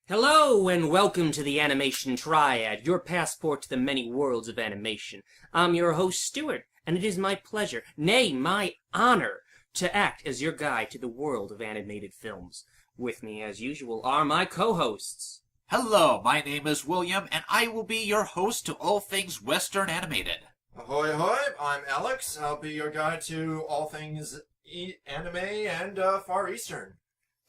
Hello and welcome to the Animation Triad, your passport to the many worlds of animation. I'm your host, Stuart, and it is my pleasure, nay, my honor, to act as your guide to the world of animated films. With me, as usual, are my co-hosts. Hello, my name is William, and I will be your host to all things Western animated. Ahoy, ahoy! I'm Alex. I'll be your guide to all things anime and Far Eastern.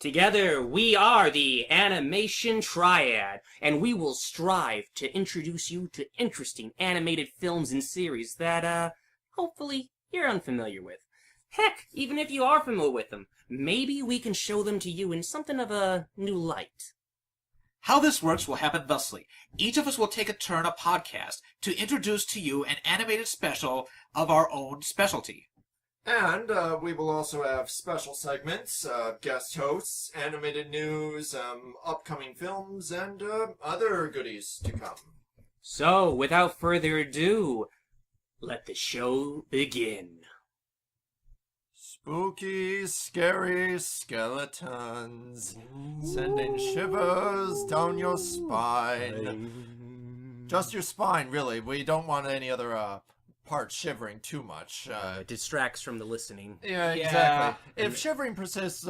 Together, we are the Animation Triad, and we will strive to introduce you to interesting animated films and series that, hopefully, you're unfamiliar with. Heck, even if you are familiar with them, maybe we can show them to you in something of a new light. How this works will happen thusly. Each of us will take a turn a podcast to introduce to you an animated special of our own specialty. And we will also have special segments, guest hosts, animated news, upcoming films, and other goodies to come. So, without further ado, let the show begin. Spooky, scary skeletons, sending shivers down your spine. Just your spine, really. We don't want any other part shivering too much. It distracts from the listening. Yeah, exactly. If shivering persists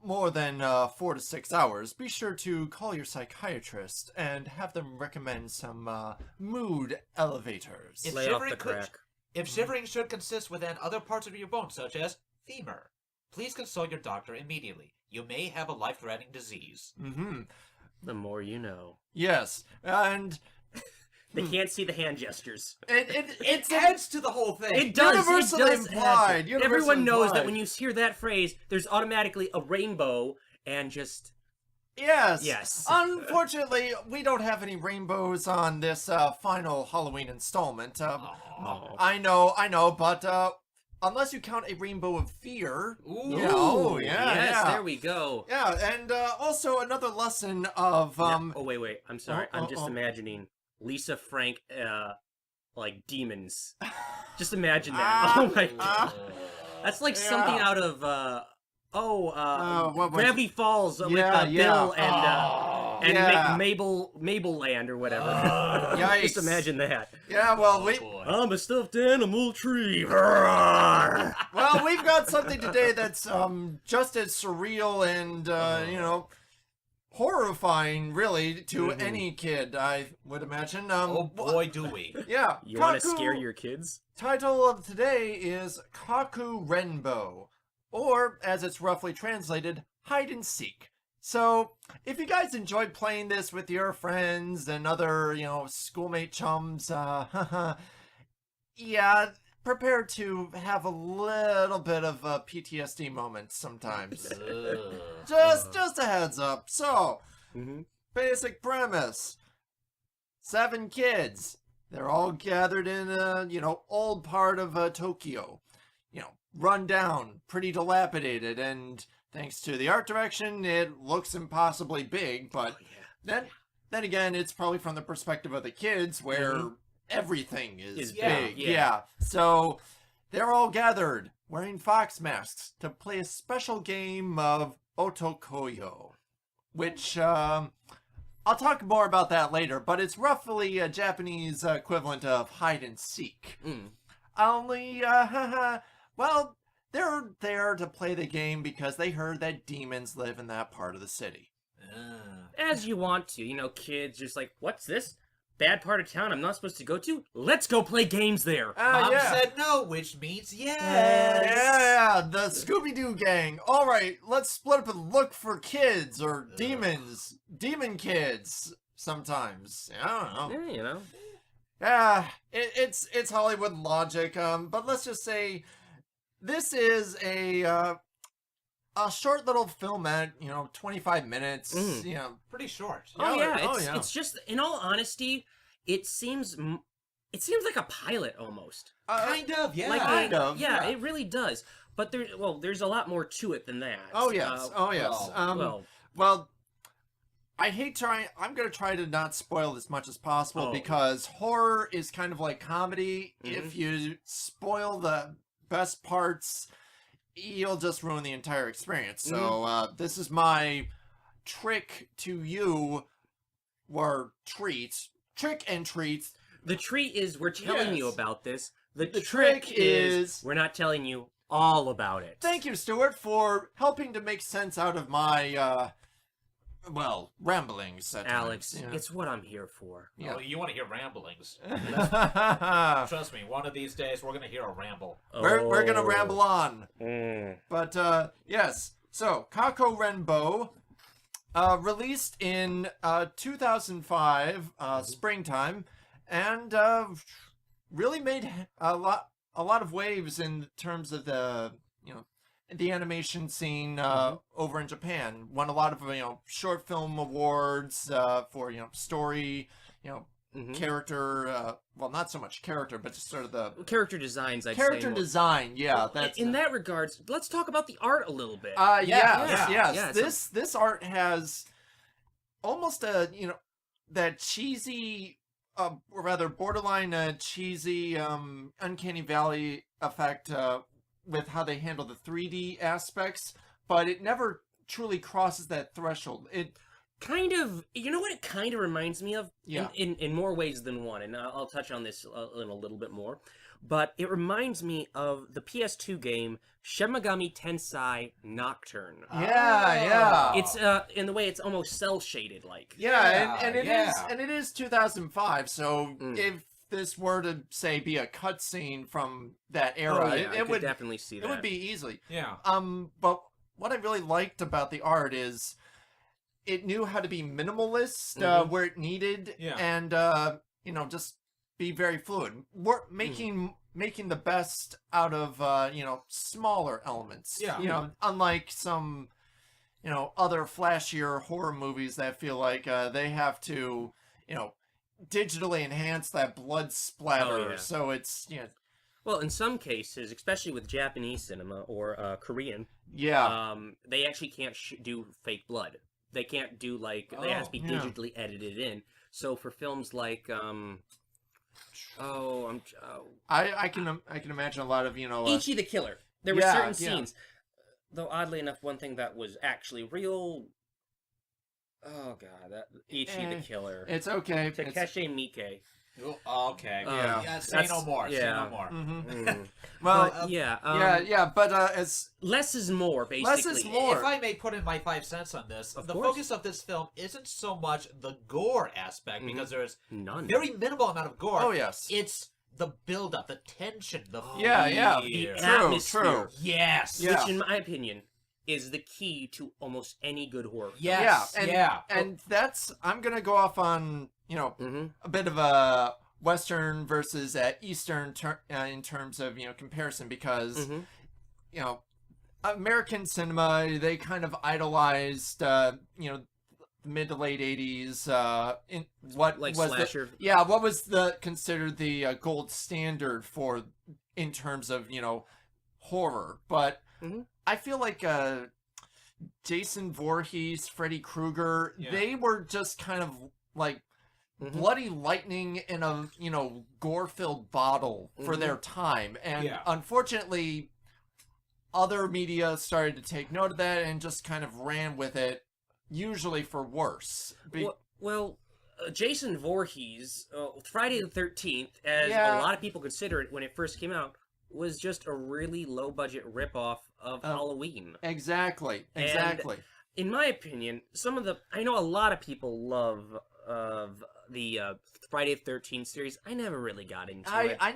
more than 4 to 6 hours, be sure to call your psychiatrist and have them recommend some mood elevators. If Lay off shivering the crack. If shivering should consist within other parts of your bones, such as femur, please consult your doctor immediately. You may have a life-threatening disease. Mm-hmm. The more you know. Yes, and They can't see the hand gestures. it adds to the whole thing. It does. Universally It does implied, add to- Everyone universally knows that implied. when you hear that phrase, there's automatically a rainbow and just... Yes. Yes. Unfortunately, we don't have any rainbows on this final Halloween installment. Oh. I know, but unless you count a rainbow of fear. Ooh. Yeah, oh, yeah, Yes, yeah. there we go. Yeah, and also another lesson of Yeah. Oh, wait. I'm sorry. oh, I'm just oh. imagining Lisa Frank, like demons. Just imagine that. Oh my god. That's like something out of, what was Gravity Falls with Yeah, Bill yeah. and yeah. Mabel Land or whatever. Yikes. Just imagine that. Yeah, well, I'm a stuffed animal tree. we've got something today that's just as surreal and horrifying, really, to any kid, I would imagine. Oh boy, do we. Yeah. You want to scare your kids? Title of today is Kakurenbo, or as it's roughly translated, hide and seek. So, if you guys enjoyed playing this with your friends and other, schoolmate chums, yeah, prepare to have a little bit of a PTSD moment sometimes. Just a heads up. So, basic premise. 7 kids. They're all gathered in a, old part of Tokyo. Run down, pretty dilapidated, and thanks to the art direction, it looks impossibly big, but then again, it's probably from the perspective of the kids, where everything is big. Yeah. So, they're all gathered, wearing fox masks, to play a special game of Otokoyo, which, I'll talk more about that later, but it's roughly a Japanese equivalent of hide and seek. Only, well, they're there to play the game because they heard that demons live in that part of the city. As you want to, kids just like, what's this? Bad part of town I'm not supposed to go to? Let's go play games there. Mom Yeah. said no, which means yes. Yeah, the Scooby-Doo gang. All right, let's split up and look for kids or demons. Demon kids, sometimes. I don't know. Yeah, Yeah, it's Hollywood logic, but let's just say this is a short little film at, 25 minutes, Pretty short. Oh yeah, oh, it's yeah. it's just, in all honesty, it seems like a pilot almost. Kind of, yeah. Kind of, Yeah, it really does. But there's a lot more to it than that. Oh yes, Well, I'm going to try to not spoil as much as possible because horror is kind of like comedy. If you spoil the best parts, you'll just ruin the entire experience. So this is my trick to you were treats. Trick and treats. The treat is we're telling you Yes. about this. The trick trick is we're not telling you all about it. Thank you, Stuart, for helping to make sense out of my, ramblings at Alex, times. it's what I'm here for. Yeah. Oh, you want to hear ramblings? Yeah. Trust me, one of these days we're gonna hear a ramble. We're gonna ramble on. Mm. But, yes. So, Kakurenbo, released in 2005, springtime, and really made a lot of waves in terms of the animation scene over in Japan. Won a lot of short film awards for story, character. Well, not so much character, but just sort of the Character designs, I'd character say. more. design. Yeah, that's in that regards, let's talk about the art a little bit. yes. Yeah, This art has almost that cheesy, rather borderline cheesy, uncanny valley effect with how they handle the 3D aspects, but it never truly crosses that threshold. It kind of, what it kind of reminds me of? Yeah. In more ways than one, and I'll touch on this in a little bit more. But it reminds me of the PS2 game Shin Megami Tensei Nocturne. yeah. It's in the way it's almost cell shaded like. Yeah, and Yeah, it is 2005. So Mm. if this were to say be a cutscene from that era, I it could would definitely see that. it would be easily. Yeah. But what I really liked about the art is it knew how to be minimalist where it needed, Yeah. and just be very fluid. Making the best out of smaller elements. Yeah. Unlike some other flashier horror movies that feel like they have to digitally enhance that blood splatter. Oh, yeah. So it's Well, in some cases, especially with Japanese cinema or Korean, yeah. they actually can't do fake blood. They can't do they have to be yeah. digitally edited in. So for films like I can imagine a lot of Ichi the Killer, there were yeah, certain yeah. scenes. Though oddly enough, one thing that was actually real. Oh god, that Ichi the Killer, It's okay. Takeshi Miike. Oh, okay. Yeah. Say That's- no more. Say yeah. no more. Mm. Well, But, yeah, but as less is more. Basically, Less is more. If I may put in my 5 cents on this, Of the course. focus of this film isn't so much the gore aspect, because there's None. very minimal amount of gore. oh yes, It's the build-up, the tension, the yeah. fear. Atmosphere. Yes. Yeah. Which, in my opinion, is the key to almost any good horror. Yes. and that's I'm gonna go off on Mm-hmm. a bit of a Western versus Eastern in terms of comparison, because Mm-hmm. American cinema, they kind of idolized mid to late 80s in what Like was slasher. what was considered the gold standard in terms of horror. But Mhm. I feel like Jason Voorhees, Freddy Krueger, Yeah. they were just kind of like Mhm. bloody lightning in a gore-filled bottle for Mhm. their time, and Yeah. unfortunately other media started to take note of that and just kind of ran with it, usually for worse. Well, Jason Voorhees, Friday the 13th, as Yeah. a lot of people consider it when it first came out, was just a really low-budget ripoff of Halloween. Exactly. In my opinion, I know a lot of people love the Friday the 13th series. I never really got into it. I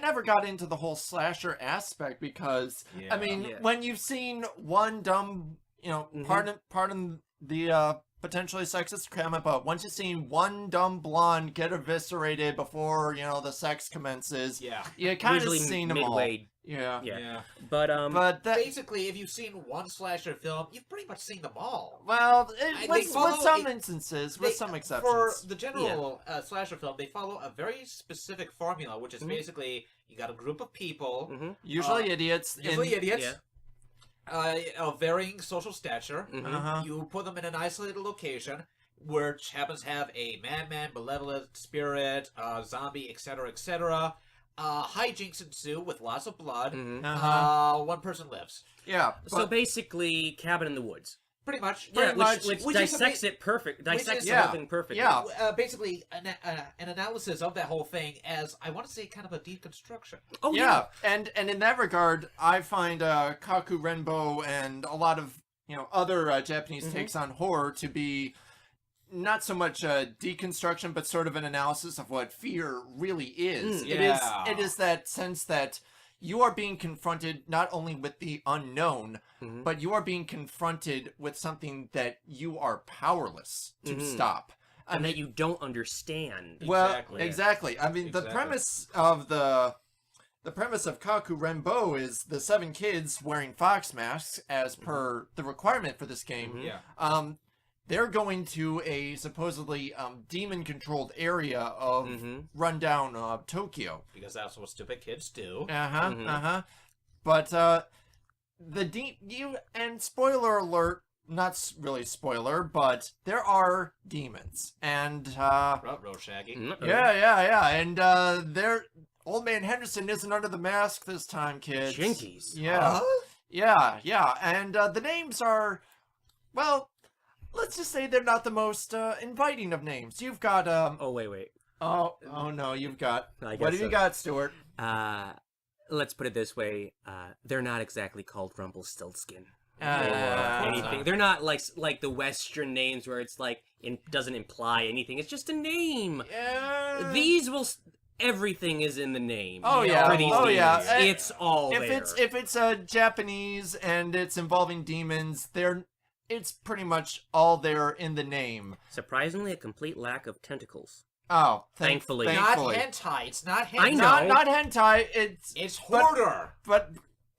never got into the whole slasher aspect, because Yeah. I mean, Yeah. when you've seen one dumb, pardon the potentially sexist comment, but once you've seen one dumb blonde get eviscerated before the sex commences, Yeah. you kind of Usually seen them midway. all. Yeah. Yeah. But But that, Basically, if you've seen one slasher film, you've pretty much seen them all. well, They with follow some a- instances, They- with some For exceptions. the general slasher film, they follow a very specific formula, which is basically you got a group of people, Mhm. Usually idiots. usually idiots, Yeah. of varying social stature. Mhm. Uh-huh. You put them in an isolated location, which happens to have a madman, malevolent spirit, zombie, etc., etc. Hijinks ensue with lots of blood. Mhm. Uh-huh. One person lives. Yeah. So basically, Cabin in the Woods. Pretty much. Yeah, much, which which is dissects it perfect. Dissects the yeah, whole thing perfectly. yeah. Basically, an analysis of that whole thing as, I want to say, kind of a deconstruction. Oh Yeah, and in that regard, I find Kakurenbo and a lot of other Japanese takes on horror to be not so much a deconstruction, but sort of an analysis of what fear really is. Yeah. It is that sense that you are being confronted not only with the unknown, but you are being confronted with something that you are powerless to stop. And that you don't understand. Well, exactly. I mean, the premise of the premise of Kakurenbo is the 7 kids wearing fox masks as per the requirement for this game. Yeah. They're going to a supposedly demon-controlled area of rundown Tokyo. Because that's what stupid kids do. But and spoiler alert, not really spoiler, but there are demons, and Ruh-roh, Shaggy. yeah, and Old Man Henderson isn't under the mask this time, kids. Jinkies. Yeah. Yeah, and the names are, well, let's just say they're not the most inviting of names. You've got Oh, wait. Oh no, you've got. I guess What have you so. got, Stuart? Let's put it this way. They're not exactly called Rumpelstiltskin. Anything. They're not like the Western names where it's like doesn't imply anything. It's just a name. These will. Everything is in the name. Oh yeah. For these demons. Yeah. It's all if there. it's Japanese and it's involving demons, it's pretty much all there in the name. Surprisingly, a complete lack of tentacles. Oh, Thankfully. Not hentai. It's not hentai. I know. Not hentai. It's hoarder. But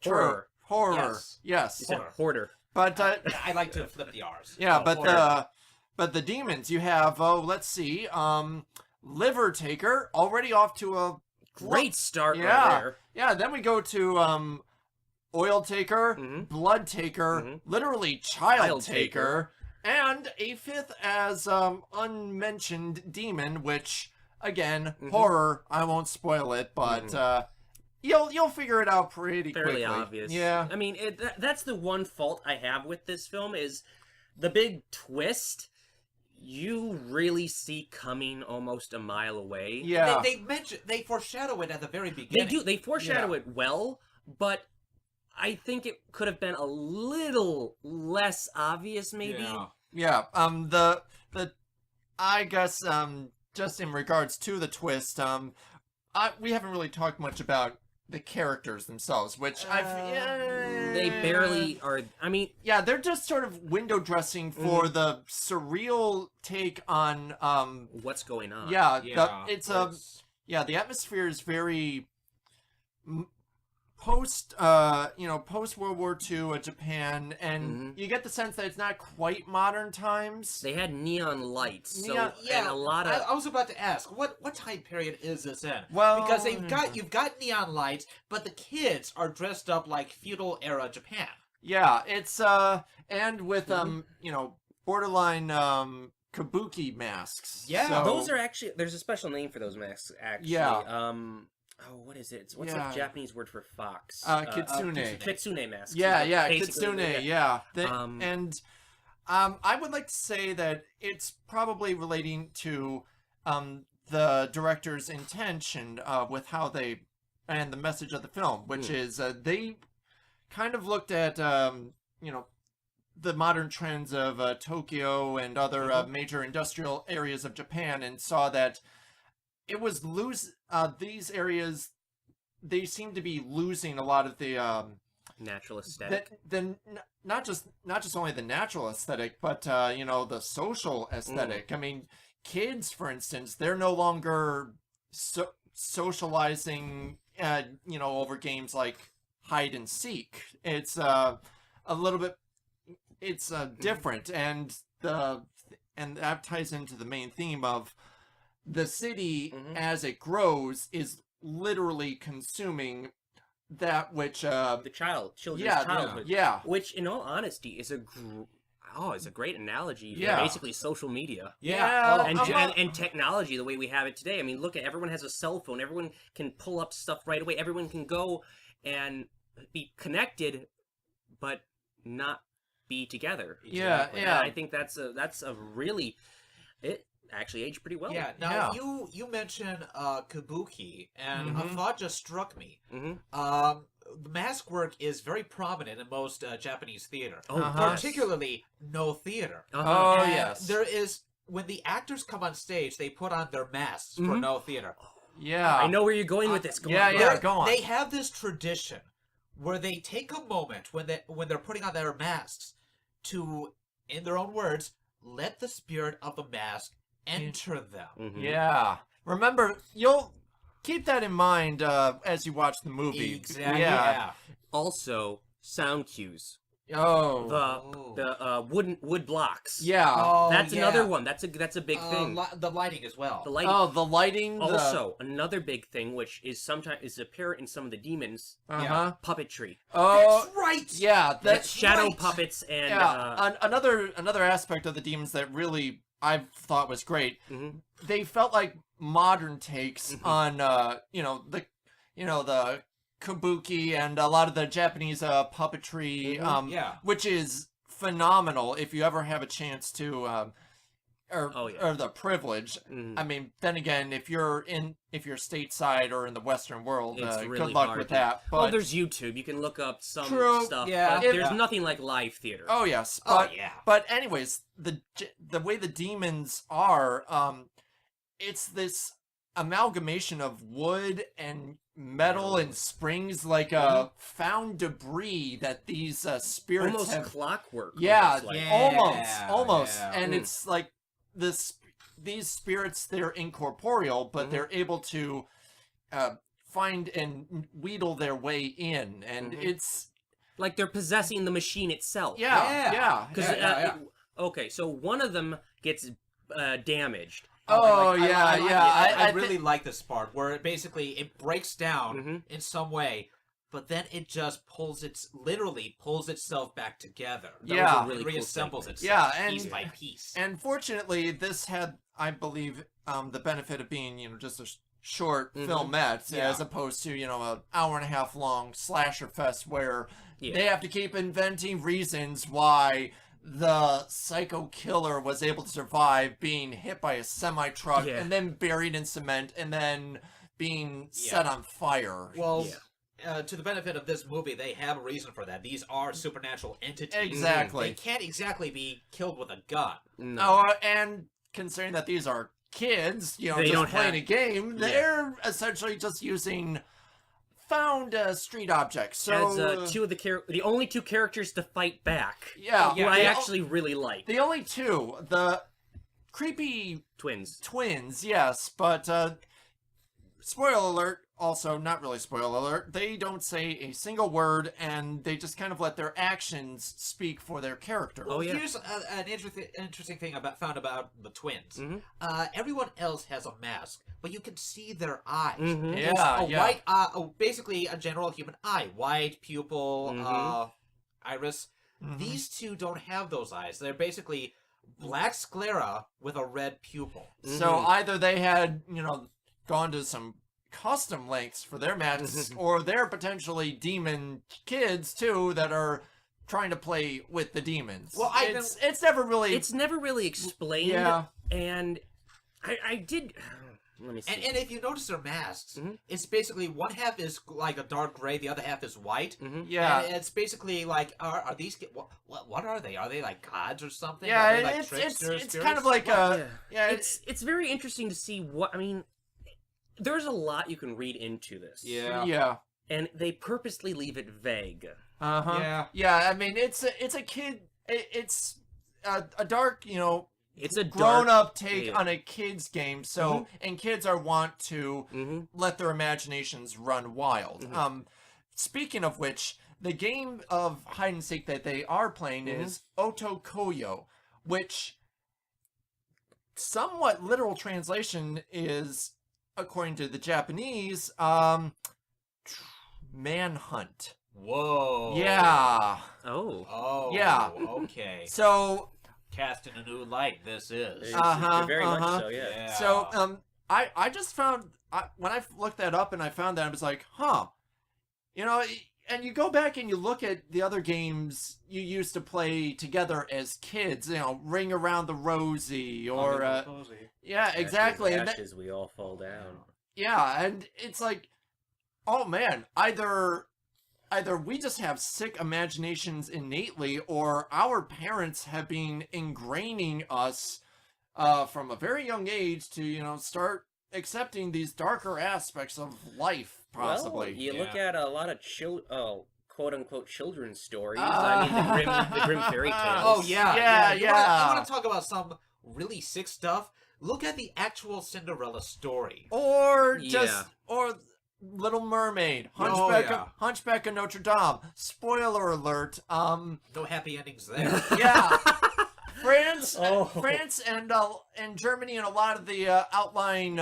Horror. Horror. Yes. You said hoarder. But I like to flip the R's. yeah, Oh, but hoarder. the demons you have. Oh, let's see. Liver Taker already off to a Great start right yeah. there. Yeah, then we go to Oil Taker, Mhm. Blood Taker, literally Child Taker, and a 5th as unmentioned demon, which again, horror. I won't spoil it, but you'll figure it out pretty Fairly quickly. obvious. Yeah. I mean, that's the one fault I have with this film is the big twist. You really see coming almost a mile away. Yeah. They foreshadow it at the very They beginning. do. They foreshadow it well, but I think it could have been a little less obvious, maybe. Yeah. Yeah. I guess just in regards to the twist, we haven't really talked much about the characters themselves, which They barely are. I mean, yeah, they're just sort of window dressing for the surreal take on what's going on? Yeah. the atmosphere is very post World War II Japan, and you get the sense that it's not quite modern times. They had neon lights, Neon- and a lot of. I was about to ask, what time period is this in? Well, because you've got neon lights, but the kids are dressed up like feudal era Japan. Yeah, it's and with borderline kabuki masks. Yeah. so, Those are actually. There's a special name for those masks. Actually. Yeah. Oh, what is it? What's Yeah. the Japanese word for fox? kitsune. Kitsune masks. Yeah, Basically, kitsune. Yeah, Um, I would like to say that it's probably relating to the director's intention with how they and the message of the film, which is they kind of looked at the modern trends of Tokyo and other major industrial areas of Japan and saw that it was these areas, they seem to be losing a lot of the natural aesthetic. not just only the natural aesthetic, but the social aesthetic. I mean, kids, for instance, they're no longer socializing over games like hide and seek. It's a little bit different, and that ties into the main theme of the city as it grows is literally consuming that which The children's childhood. yeah. Which, in all honesty, is a great analogy for Yeah. basically social media. Yeah. And technology the way we have it today. I mean, look at everyone has a cell phone. Everyone can pull up stuff right away. Everyone can go and be connected, but not be together. Yeah, And yeah. I think that's a really, it actually aged pretty well. Yeah. Now you mentioned kabuki, and a thought just struck me. The mask work is very prominent in most Japanese theater, particularly no theater. Oh, And yes. there is when the actors come on stage, they put on their masks for no theater. Yeah. I know where you're going with this. Go yeah, on. yeah. Go on. They have this tradition where they take a moment when they're putting on their masks to, in their own words, let the spirit of the mask enter them. Yeah. Remember, you'll keep that in mind as you watch the movie. Exactly. Yeah. Also, sound cues. Oh. The wood blocks. Yeah. Oh, That's yeah. another one. That's a big thing. The lighting as well. The lighting. Oh, the lighting. Also, another big thing, which is sometimes apparent in some of the demons, puppetry. Oh, That's right. yeah. That's shadow right. puppets and another aspect of the demons that really I thought was great. They felt like modern takes on the kabuki and a lot of the Japanese puppetry, which is phenomenal if you ever have a chance to or the privilege. I mean, then again, if you're stateside or in the Western world, it's really good luck hard with to- that. But Well, there's YouTube. You can look up some True. stuff. Yeah. But there's nothing like live theater. oh yes, Oh, but yeah. but anyways, the way the demons are, it's this amalgamation of wood and metal and springs, like found debris that these spirits Almost have. clockwork. Yeah, almost like. almost, yeah. and it's like these spirits, they're incorporeal, but they're able to find and wheedle their way in, and it's Like they're possessing the machine itself. yeah. Because okay, so one of them gets damaged. I really like this part where it breaks down in some way, but then it just literally pulls itself back together. Yeah. That was a really It cool reassembles segment. itself Yeah, piece and- by piece. And fortunately, this had, I believe, the benefit of being, just a short filmette, Yeah. as opposed to, an hour and a half long slasher fest where they have to keep inventing reasons why the psycho killer was able to survive being hit by a semi-truck and then buried in cement and then being set on fire. Well, to the benefit of this movie, they have a reason for that. These are supernatural entities. Exactly. They can't exactly be killed with a gun. No. And considering that these are kids, They just don't playing have- a game, they're essentially just using found street objects. So As the only two characters to fight back. yeah, Who I the- actually really like. the only two, the creepy Twins. twins, yes, but spoiler alert. Also, not really spoiler alert. They don't say a single word, and they just kind of let their actions speak for their character. Oh, yeah. Here's an interesting thing found about the twins. Everyone else has a mask, but you can see their eyes. It's a white eye, basically a general human eye, white pupil, iris. These two don't have those eyes. They're basically black sclera with a red pupil. So either they had, gone to some custom lengths for their masks, or they're potentially demon kids too that are trying to play with the demons. Well, it's never really explained. Yeah. And I did. Let me see. And if you notice their masks, it's basically one half is like a dark gray, the other half is white. Yeah. And it's basically like, are these what are they? Are they like gods or something? Yeah, Are they like it's tricksters, kind of spirits? like it's very interesting to see what I mean. There's a lot you can read into this. yeah. And they purposely leave it vague. Yeah, I mean, it's a kid. It's a dark, It's a grown-up dark take tale. on a kid's game. So, and kids are wont to let their imaginations run wild. Speaking of which, the game of hide and seek that they are playing is Otokoyo, which somewhat literal translation is, according to the Japanese, manhunt. Whoa. Yeah. Oh. Oh. Yeah. Okay. So, Cast in a new light. This is. Very much so, yeah. so I just found when I looked that up and I found that I was like, huh, and you go back and you look at the other games you used to play together as kids, you know, Ring Around the Rosie, or yeah, exactly. Ashes, we all fall down. Yeah, and it's like, oh man, either we just have sick imaginations innately, or our parents have been ingraining us from a very young age to, you know, start accepting these darker aspects of life, possibly. Well, you look at a lot of quote-unquote children's stories. I mean, the grim fairy tales. Oh, yeah. Yeah. I want to talk about some really sick stuff. Look at the actual Cinderella story. Or or Little Mermaid, Hunchback of Notre Dame. Spoiler alert. No happy endings there. Yeah. France and Germany and a lot of the outlying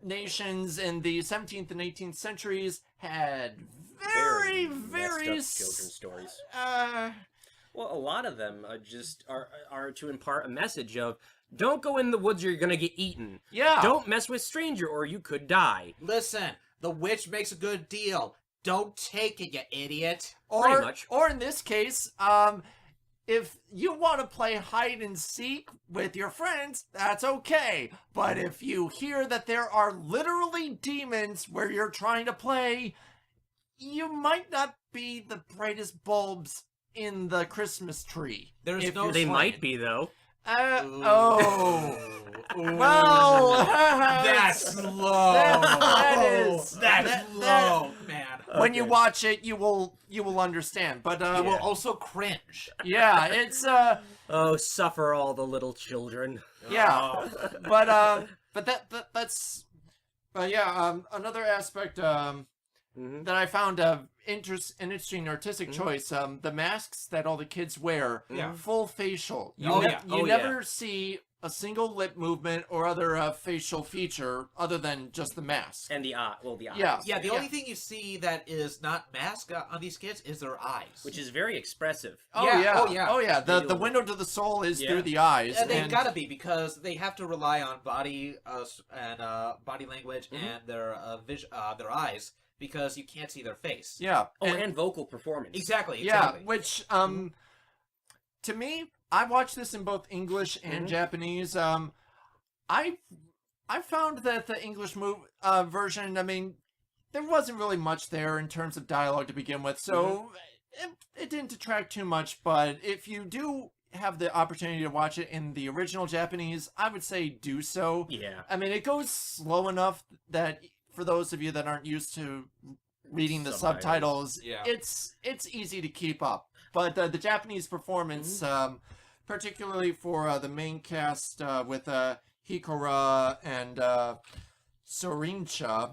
nations in the 17th and 18th centuries had very children's stories. Well, a lot of them just are to impart a message of, don't go in the woods or you're gonna get eaten. Yeah. Don't mess with stranger or you could die. Listen, the witch makes a good deal. Don't take it, you idiot. Pretty much. Or in this case, if you want to play hide and seek with your friends, that's okay. But if you hear that there are literally demons where you're trying to play, you might not be the brightest bulbs in the Christmas tree. They might be, though. Well, that's low. That's low, man. When you watch it, you will understand. But you will also cringe. Yeah, it's oh, suffer all the little children. Yeah, but that's another aspect that I found an interesting artistic choice. The masks that all the kids wear, full facial. You never see a single lip movement or other facial feature other than just the mask. And the eyes. Yeah, the only thing you see that is not mask on these kids is their eyes. Which is very expressive. Oh yeah. The window to the soul is through the eyes. Yeah, they've got to be, because they have to rely on body body language and their eyes, because you can't see their face. Yeah. And vocal performance. Exactly. Yeah, which to me, I watched this in both English and Japanese. I found that the English version, I mean, there wasn't really much there in terms of dialogue to begin with, so it didn't detract too much. But if you do have the opportunity to watch it in the original Japanese, I would say do so. Yeah. I mean, it goes slow enough that for those of you that aren't used to reading the subtitles, it's easy to keep up. But the Japanese performance, particularly for the main cast with Hikora and Sorincha,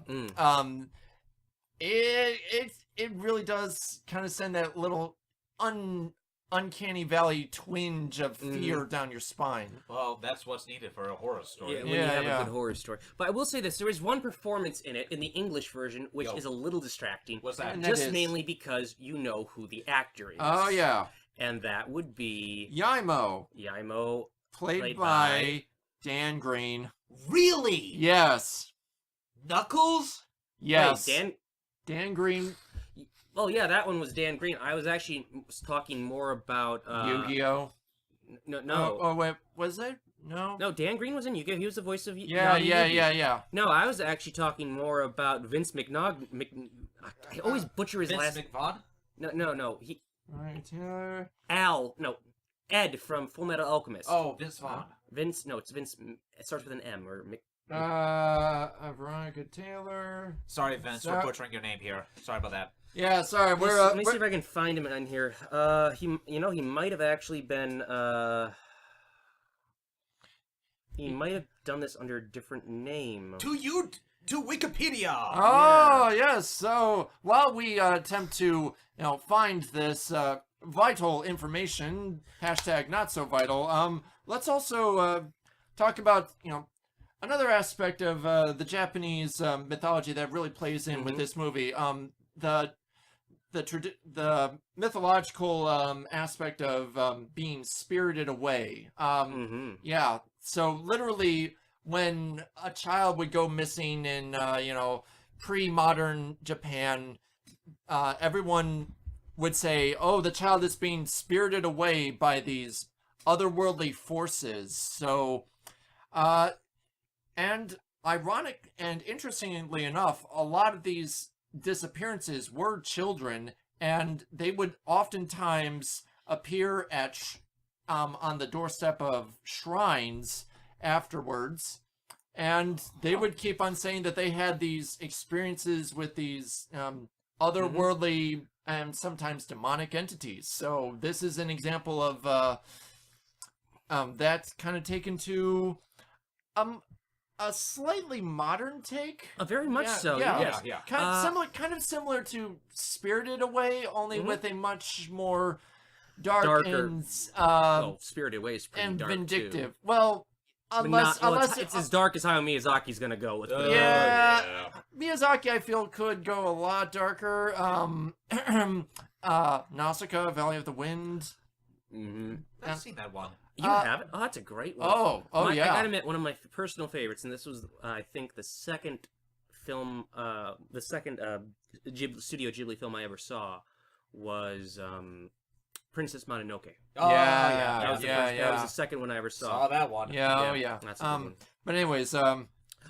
it really does kind of send that little uncanny valley twinge of fear down your spine. Well, that's what's needed for a horror story. Yeah, when you have a good horror story. But I will say this, there is one performance in it, in the English version, which is a little distracting. What's that? Just mainly because you know who the actor is. Oh, yeah. And that would be... Yaimo. Yaimo. Played by Dan Green. Really? Yes. Knuckles? Yes. Wait, Dan Green. Oh, yeah, that one was Dan Green. I was actually talking more about... Yu-Gi-Oh! No. Oh, wait, was it? No? No, Dan Green was in Yu-Gi-Oh! He was the voice of Yeah. No, I was actually talking more about Vince McNog... I always butcher his last... Vince McVaughn? No. Right, Ed from Full Metal Alchemist. Oh, Vince Vaughn. It's Vince... It starts with an M, or... Veronica Taylor. Sorry, Vince, we're butchering your name here. Sorry about that. Yeah, sorry. Let me see if I can find him in here. He might have actually been. He might have done this under a different name. To Wikipedia. Oh yes. So while we attempt to find this vital information, hashtag not so vital. Let's also talk about another aspect of the Japanese mythology that really plays in with this movie. The mythological aspect of being spirited away. Yeah. So literally, when a child would go missing in pre-modern Japan, everyone would say, oh, the child is being spirited away by these otherworldly forces. So, and ironic and interestingly enough, a lot of these disappearances were children, and they would oftentimes appear at on the doorstep of shrines afterwards, and they would keep on saying that they had these experiences with these otherworldly and sometimes demonic entities. So this is an example of that's kind of taken to a slightly modern take. Very much so. Yeah. Yes. Kind of similar to Spirited Away, only with a much more darker and Spirited Away is pretty and dark vindictive. too. Well, unless it's as dark as Hayao Miyazaki's gonna go with. Miyazaki, I feel, could go a lot darker. Nausicaa, Valley of the Wind. I've seen that one. You have it? Oh, that's a great one. Yeah. I gotta admit, one of my personal favorites, and this was, I think, the second film, Studio Ghibli film I ever saw was Princess Mononoke. That was the second one I ever saw. Saw that one. Yeah. That's a good one. But anyways,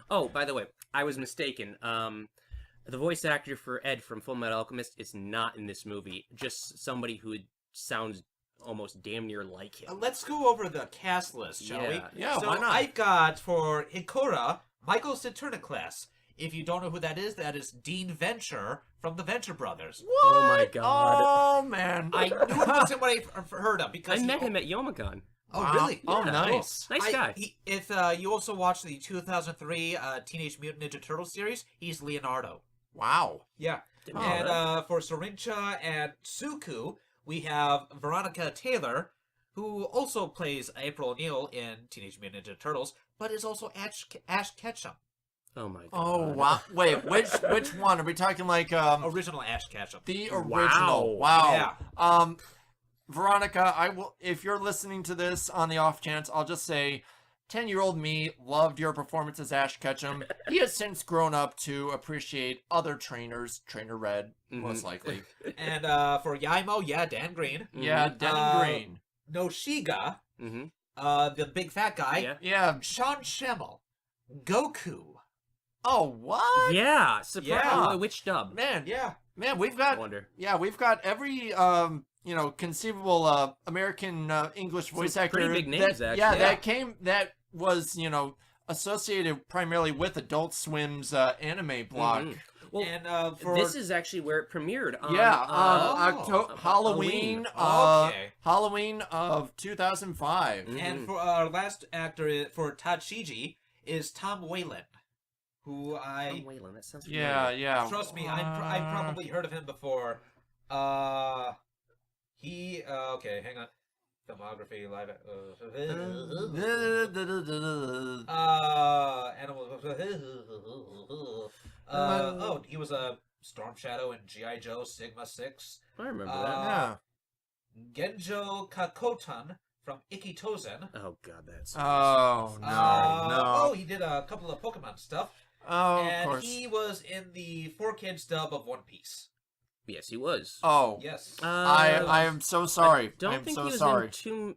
Oh, by the way, I was mistaken. The voice actor for Ed from Full Metal Alchemist is not in this movie. Just somebody who sounds almost damn near like him. Let's go over the cast list, shall we? Yeah, so why not? I've got for Hikora, Michael Saturniclass. If you don't know who that is Dean Venture from the Venture Brothers. what? Oh my god. Oh man, I knew it wasn't what I've heard of because I met him at Yomagon. Oh, Wow. really? Oh, Yeah, nice. Nice guy. If you also watch the 2003 Teenage Mutant Ninja Turtles series, he's Leonardo. Wow. Yeah. Oh, And for Sorincha and Suku, we have Veronica Taylor, who also plays April O'Neil in Teenage Mutant Ninja Turtles, but is also Ash Ketchum. Oh my god. Oh wow. Wait, which one are we talking? Like Original Ash Ketchum. the original. Wow. Yeah. Veronica, I will. If you're listening to this on the off chance, I'll just say, 10-year-old me loved your performance as Ash Ketchum. He has since grown up to appreciate other trainers. Trainer Red, most likely. And for Yaimo, Dan Green. Yeah, Denny Green. Noshiga, Mm-hmm. the big fat guy. Yeah. Yeah. Sean Schemmel. Goku. Oh, what? Yeah. Surprise. Yeah. Which dub? Man, Yeah. we've I got wonder. we've got every conceivable American English voice actor. pretty big names, that, actually. that was associated primarily with Adult Swim's anime block. Mhm. Well, And for this is actually where it premiered. On, Halloween. Okay. Halloween of 2005. Mhm. And for our last actor for Tachiji is Tom Whalen, who Tom Whalen, that sounds Yeah. trust me, I've probably heard of him before. He okay, hang on. Filmography, live. Animal. He was a Storm Shadow in G.I. Joe Sigma 6. I remember Yeah. Genjo Kakotan from Ikitozen. that. Oh god, that's. Oh no. Oh, he did a couple of Pokemon stuff. Oh, of And course. he was in the 4Kids dub of One Piece. Yes, he was. Oh. Yes. I am so sorry. Don't I'm think so he was sorry. in too.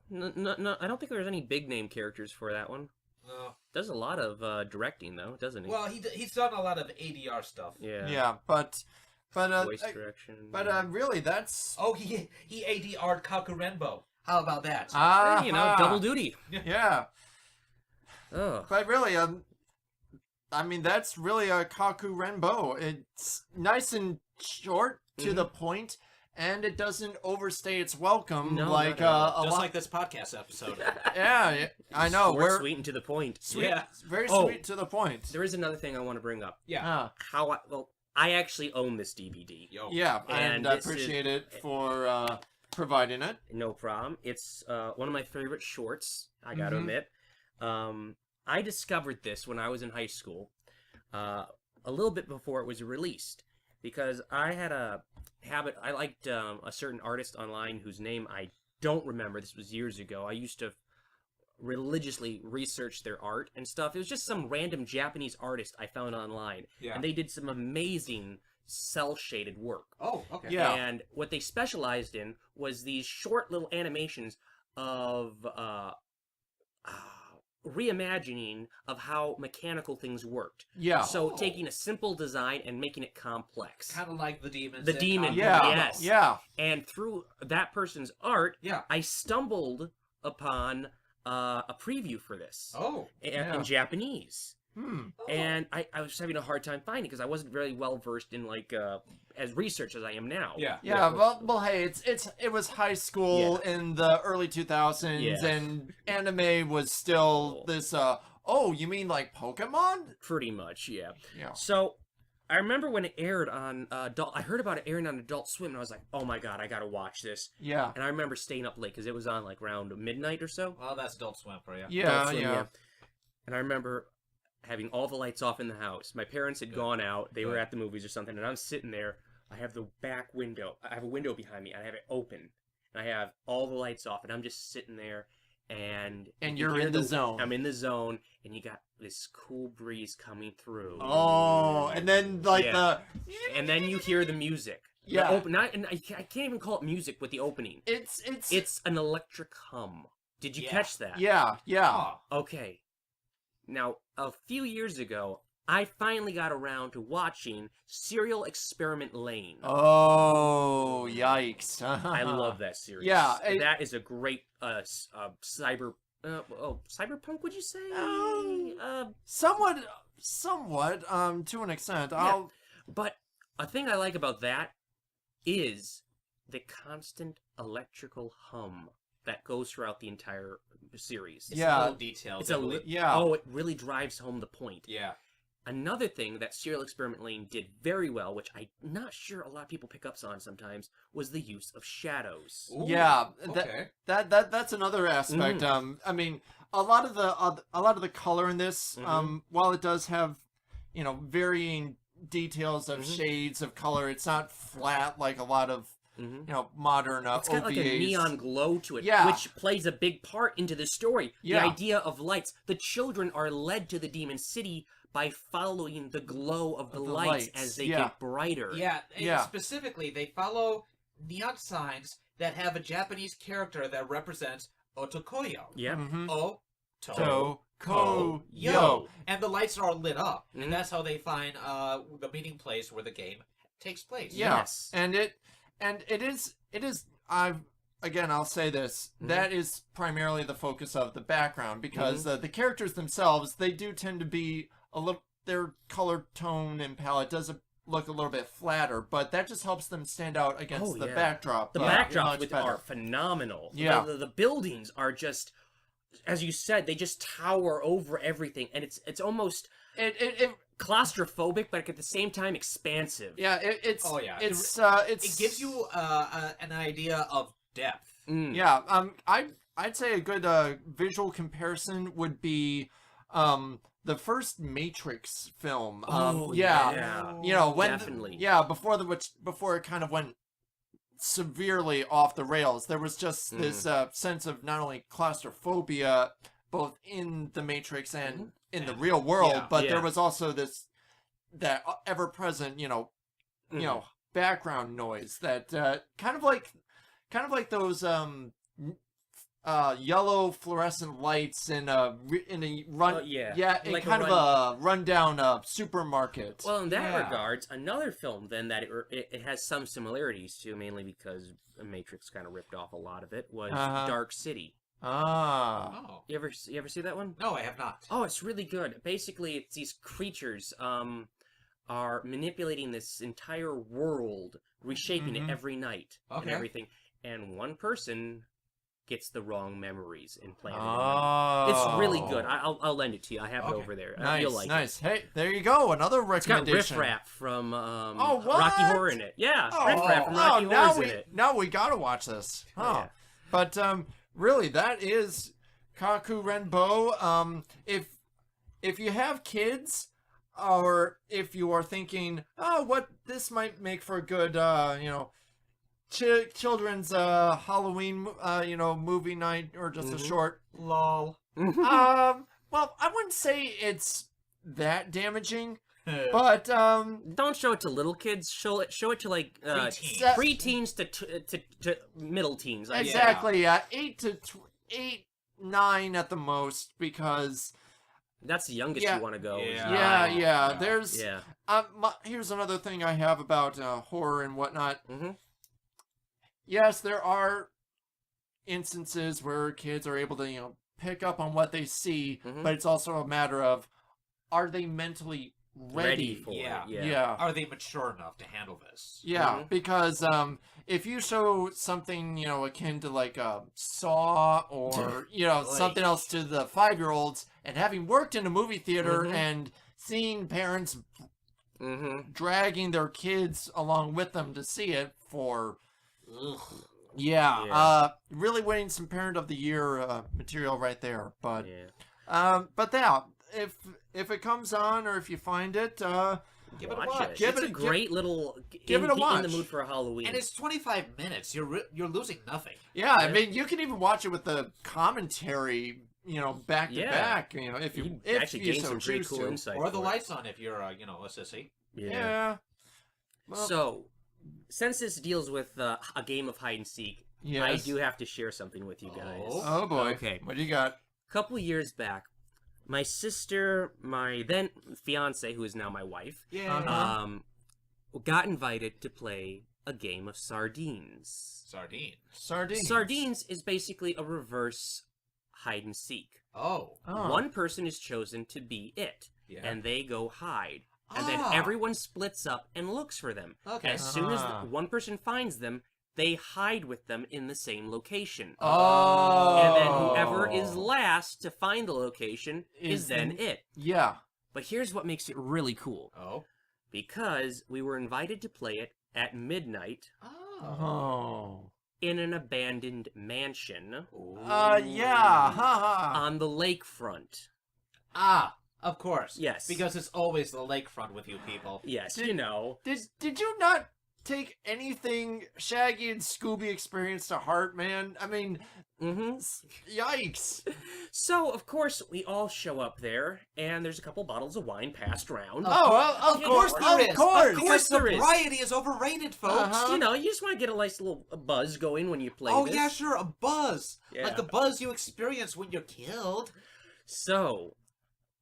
No, I don't think there's any big name characters for that one. No. Does a lot of directing though, doesn't he? Well, he's done a lot of ADR stuff. yeah. Yeah, but Voice direction. really, that's Oh, he ADR'd Kakurenbo. How about that? Hey, double duty. Yeah, Oh. but really, I mean, that's really a Kakurenbo. It's nice and short to the point, and it doesn't overstay its welcome. No, like not at a Just lot. like this podcast episode. Yeah, I know. Short, We're sweet, and to the point. sweet, Yeah. very Oh. sweet to the point. There is another thing I want to bring up. Yeah. I actually own this DVD. Yo. Yeah, and I this is- appreciate it for providing it. No problem. It's one of my favorite shorts, I gotta admit. I discovered this when I was in high school, a little bit before it was released, because I had a habit. I liked a certain artist online whose name I don't remember. This was years ago. I used to religiously research their art and stuff. It was just some random Japanese artist I found online. Yeah. And they did some amazing cell-shaded work. Oh, okay. Yeah. And what they specialized in was these short little animations of reimagining of how mechanical things worked. Yeah. So taking a simple design and making it complex. Kind of like the demons. The demon, Yeah. yes. Yeah. And through that person's art, Yeah. I stumbled upon a preview for this in Japanese. And I was having a hard time finding because I wasn't really well versed in like as research as I am now. Yeah. Well, hey, it was high school in the early 2000s, and anime was still this. Oh, you mean like Pokemon? Pretty much, yeah. Yeah. So I remember when it aired on I heard about it airing on Adult Swim, and I was like, oh my god, I gotta watch this. Yeah. And I remember staying up late because it was on like around midnight or so. Well, that's Adult Swim for you. Yeah. Swim, Yeah. And I remember having all the lights off in the house. My parents had gone out. They were at the movies or something, and I'm sitting there. I have the back window. I have a window behind me, and I have it open. And I have all the lights off, and I'm just sitting there, and you're in the zone. I'm in the zone, and you got this cool breeze coming through. Oh, and then like and then you hear the music. Yeah. And I can't even call it music with the opening. It's an electric hum. Did you catch that? Yeah. Okay. Now, a few years ago, I finally got around to watching Serial Experiment Lane. Oh, yikes. I love that series. Yeah. That is a great cyberpunk, would you say? Somewhat, to an extent. But a thing I like about that is the constant electrical hum that goes throughout the entire series. It's a little detailed. Oh, it really drives home the point. Yeah. Another thing that Serial Experiment Lane did very well, which I'm not sure a lot of people pick up on sometimes, was the use of shadows. Ooh, yeah, okay. That's another aspect. I mean, a lot of the color in this, while it does have, varying details of shades of color, it's not flat like a lot of modern it's got OVAs. like a neon glow to it, which plays a big part into the story. The idea of lights. The children are led to the demon city by following the glow of the lights as they get brighter. Yeah, specifically, they follow neon signs that have a Japanese character that represents Otokoyo. Yeah. Yo. And the lights are all lit up, and that's how they find the meeting place where the game takes place. Yeah. Yes. And it is I'll say this, that is primarily the focus of the background, because the characters themselves, they do tend to be their color tone and palette does look a little bit flatter, but that just helps them stand out against the backdrop. The backdrops are phenomenal. Yeah. The buildings are just, as you said, they just tower over everything, and it's almost claustrophobic, but at the same time expansive. Yeah, it gives you an idea of depth. Yeah, I'd say a good visual comparison would be the first Matrix film. When definitely. Before it kind of went severely off the rails, there was just this sense of not only claustrophobia both in the Matrix and in the real world, but there was also that ever-present, background noise that kind of like those yellow fluorescent lights in a like kind of a rundown supermarket. Well, in that regards, another film then that it has some similarities to, mainly because Matrix kind of ripped off a lot of it, was Dark City. You ever see that one? No, I have not. Oh, it's really good. Basically, it's these creatures are manipulating this entire world, reshaping it every night and everything. And one person gets the wrong memories implanted in them. It's really good. I'll lend it to you. I have it over there. You'll like it. Hey, there you go. Another It's got recommendation. Riff Raff from what? Rocky Horror in it. Yeah, Riff Raff from Rocky Horror's in it. Now we gotta watch this. But really, that is Kakurenbo. If you have kids, or if you are thinking, what this might make for a good, children's Halloween, movie night, or just a short lol. Well, I wouldn't say it's that damaging. But Don't show it to little kids. Show it to like Preteens. preteens to middle teens. exactly, yeah, 8, 9 at the most, because That's the youngest Yeah. you want to go. is Yeah. nine. yeah, there's Yeah. here's another thing I have about horror and whatnot. Mm-hmm. Yes, there are instances where kids are able to, pick up on what they see, Mhm. but it's also a matter of, are they mentally ready? for Yeah. it. Yeah. Yeah. Are they mature enough to handle this? Yeah, Mhm. because if you show something, akin to like a Saw or, something else to the 5-year-olds, and having worked in a movie theater Mhm. and seeing parents Mm-hmm. dragging their kids along with them to see it for, Ugh. Yeah. really winning some Parent of the Year material right there. But Yeah. if it comes on or if you find it, Give it a Watch watch. it. Give It's it a a- great little. give it a In the watch. mood for Halloween. And it's 25 minutes. You're losing nothing. yeah, I Yeah. mean, you can even watch it with the commentary, back to Yeah. back, if you actually if you gain so some pretty choose cool to. insight. Or the for it. lights on if you're, a sissy. Yeah. Well, So, since this deals with a game of hide and seek, yes. I do have to share something with you guys. Oh boy. Okay. What do you got? A couple years back, my sister, my then fiance, who is now my wife, Yeah. Uh-huh. got invited to play a game of sardines. Sardine. Sardines. Sardines is basically a reverse hide and seek. Oh. Oh. One person is chosen to be it, Yeah. and they go hide. And then Ah. everyone splits up and looks for them. Okay. As soon as Ah. one person finds them, they hide with them in the same location. Oh. And then whoever is last to find the location Is is then the- it. Yeah. But here's what makes it really cool. Oh. Because we were invited to play it at midnight Oh. Oh. in an abandoned mansion Yeah. Haha. on the lakefront. Ah, of course. Yes. Because it's always the lakefront with you people. Yes, Did- you know. Did you not take anything Shaggy and Scooby experienced to heart, man? I mean, Mm-hmm. yikes. So, of course, we all show up there, and there's a couple bottles of wine passed around. Oh, well, of Of course, course of there is. course. Of course, there is. sobriety is overrated, folks. Uh-huh. You know, you just want to get a nice little buzz going when you play Oh, this. yeah, sure, a buzz. Yeah. Like the buzz you experience when you're killed. So,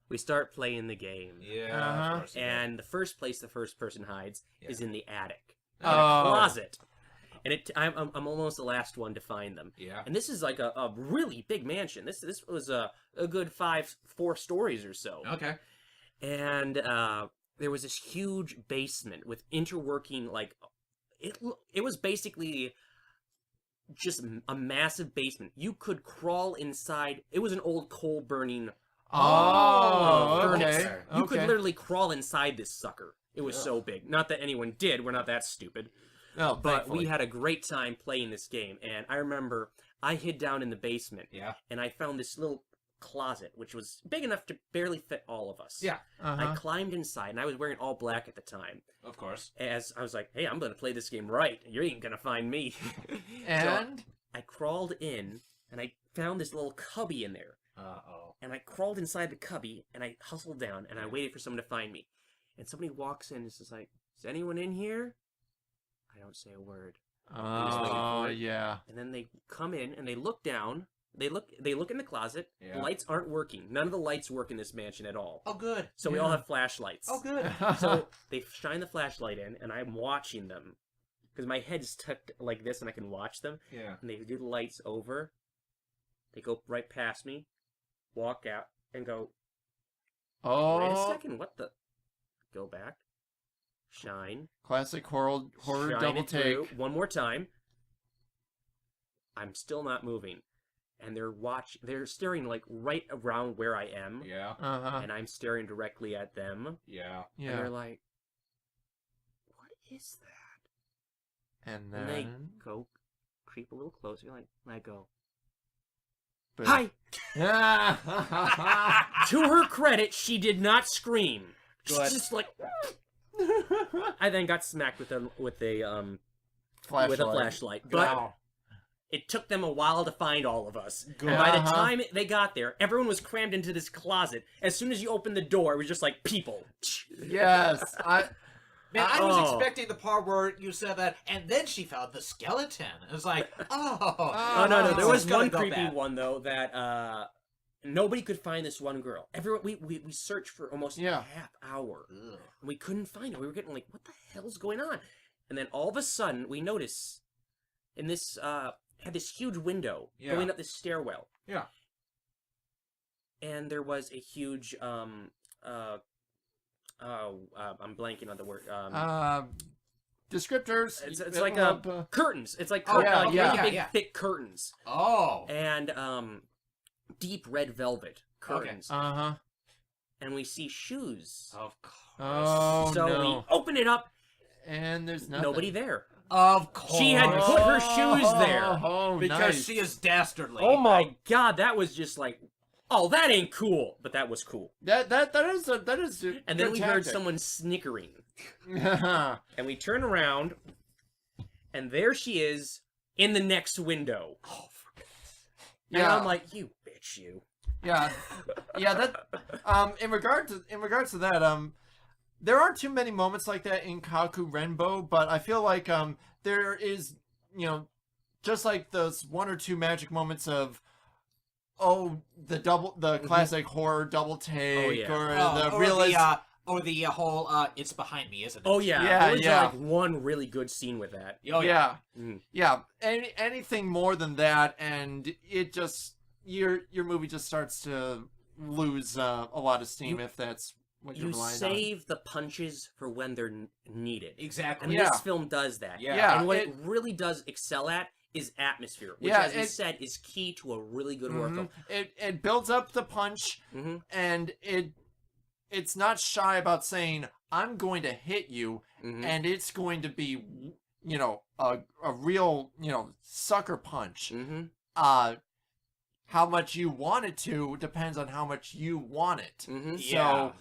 we start playing the game. Yeah, Uh-huh. of course. And the first place the first person hides is in the attic. Oh. In a closet. And I'm almost the last one to find them. Yeah. And this is like a really big mansion. This was a good 4 stories or so. Okay. And there was this huge basement with interworking, like, it was basically just a massive basement. You could crawl inside. It was an old coal burning Oh, okay. furnace. You could okay. literally crawl inside this sucker. It was so big. Not that anyone did. We're not that stupid. No, But thankfully. we had a great time playing this game. And I remember I hid down in the basement. Yeah. And I found this little closet, which was big enough to barely fit all of us. Yeah. I Uh-huh. climbed inside, and I was wearing all black at the time. Of course. As I was like, hey, I'm going to play this game right. You ain't going to find me. And? So I crawled in, and I found this little cubby in there. Uh-oh. And I crawled inside the cubby, and I hustled down, and I waited for someone to find me. And somebody walks in and is just like, is anyone in here? I don't say a word. Oh, yeah. And then they come in, and they look down. They look in the closet. Yeah. The lights aren't working. None of the lights work in this mansion at all. Oh, good. So we all Yeah. have flashlights. Oh, good. So they shine the flashlight in, and I'm watching them. Because my head's tucked like this, and I can watch them. Yeah. And they do the lights over. They go right past me, walk out, and go, wait a Oh, second, what the? Go back. Shine. classic horror Shine double it through. take. One more time. I'm still not moving. And they're staring like right around where I am. Yeah. Uh-huh. And I'm staring directly at them. Yeah. And Yeah. they're like, what is that? And And they then... go creep a little closer, like, and I go, Boom. hi! Hi! To her credit, she did not scream. She's Good. just like, I then got smacked with a flashlight. But Wow. it took them a while to find all of us. And by the time they got there, everyone was crammed into this closet. As soon as you opened the door, it was just like people. Yes, Man, I was expecting the part where you said that, and then she found the skeleton. It was like, no. There was one creepy one, though, that nobody could find this one girl. Everyone, we searched for almost a half hour. Ugh. And we couldn't find her. We were getting like, what the hell's going on? And then all of a sudden, we notice in this, had this huge window going up this stairwell. Yeah. And there was a huge, I'm blanking on the word. Descriptors. It's like curtains. It's like really big, thick curtains. Oh. And deep red velvet curtains. Okay. And we see shoes. Of course. Oh, so we open it up, and there's nobody there. Of course. She had put her shoes there. Because she is dastardly. Oh my god, that was just like, oh, that ain't cool. But that was cool. That is. And then we heard someone snickering. And we turn around, and there she is in the next window. Oh, for goodness. And I'm like, you bitch, you. Yeah. That. In regards to that, there aren't too many moments like that in Kakurenbo, but I feel like there is, just like those one or two magic moments of, the classic horror double take, or the realism. Or the whole, it's behind me, isn't it? Oh, yeah. There was like one really good scene with that. Oh, yeah. Yeah. Anything more than that, and it just, your movie just starts to lose a lot of steam if that's what you're relying on. You save the punches for when they're needed. Exactly. And this film does that. Yeah. And what it really does excel at is atmosphere, which, as we said, is key to a really good horror film. It builds up the punch, and it's not shy about saying, I'm going to hit you, and it's going to be, a real, sucker punch. How much you want it to depends on how much you want it. So,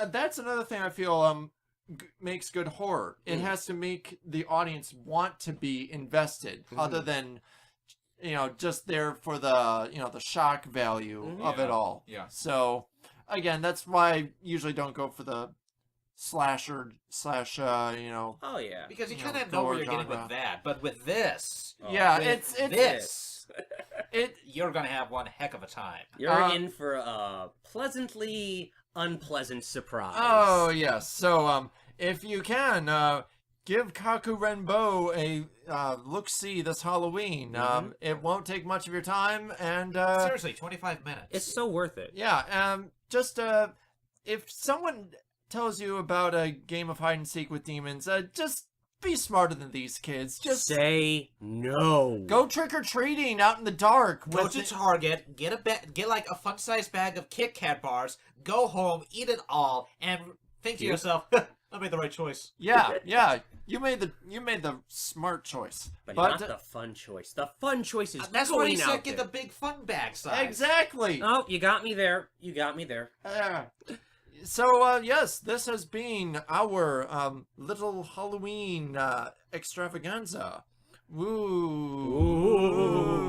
that's another thing I feel makes good horror. It has to make the audience want to be invested, other than, just there for the, the shock value of it all. Yeah. So, again, that's why I usually don't go for the slasher / Oh, yeah. Because you kind of know what you're getting with that. But with this... it's this... you're going to have one heck of a time. You're in for a pleasantly unpleasant surprise. Oh, yes. So, if you can, give Kakurenbo a look-see this Halloween. It won't take much of your time, and... Seriously, 25 minutes. It's so worth it. Yeah, just, if someone tells you about a game of hide-and-seek with demons, just be smarter than these kids. Just say no. Go trick-or-treating out in the dark. Go to Target, get like a fun-sized bag of Kit Kat bars, go home, eat it all, and think to yourself, I made the right choice. Yeah. You made the smart choice. But not the fun choice. The fun choice is that's going why he said out get there. the big fun bag size. Exactly. Oh, you got me there. So, yes, this has been our little Halloween extravaganza. Ooh,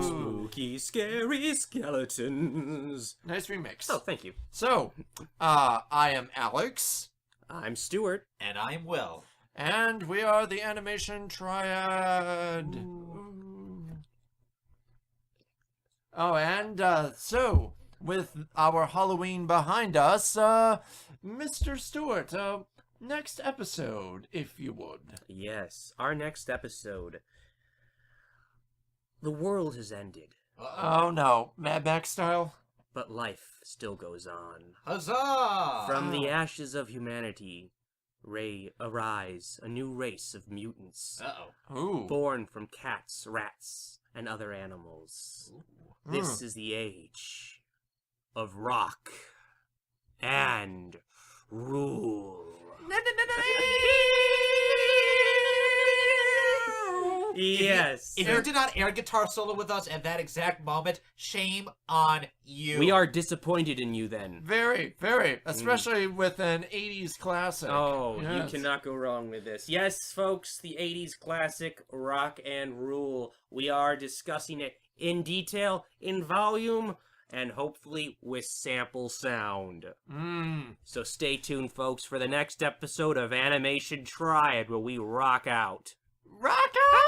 spooky, scary skeletons. Nice remix. Oh, thank you. So, I am Alex. I'm Stuart. And I'm Will. And we are the Animation Triad. Oh, and so, with our Halloween behind us, Mr. Stewart, next episode, if you would. Yes, our next episode. The world has ended. Oh no, Mad Max style? But life still goes on. Huzzah! From the ashes of humanity, arise a new race of mutants. Ooh. Born from cats, rats, and other animals. Ooh. This is the age of rock and rule. Yes. If you did not air guitar solo with us at that exact moment, shame on you. We are disappointed in you then. Very, very. Especially with an 80s classic. Oh, Yes. you cannot go wrong with this. Yes, folks, the 80s classic Rock and Rule. We are discussing it in detail, in volume, and hopefully with sample sound. So stay tuned, folks, for the next episode of Animation Triad, where we rock out. Rock out!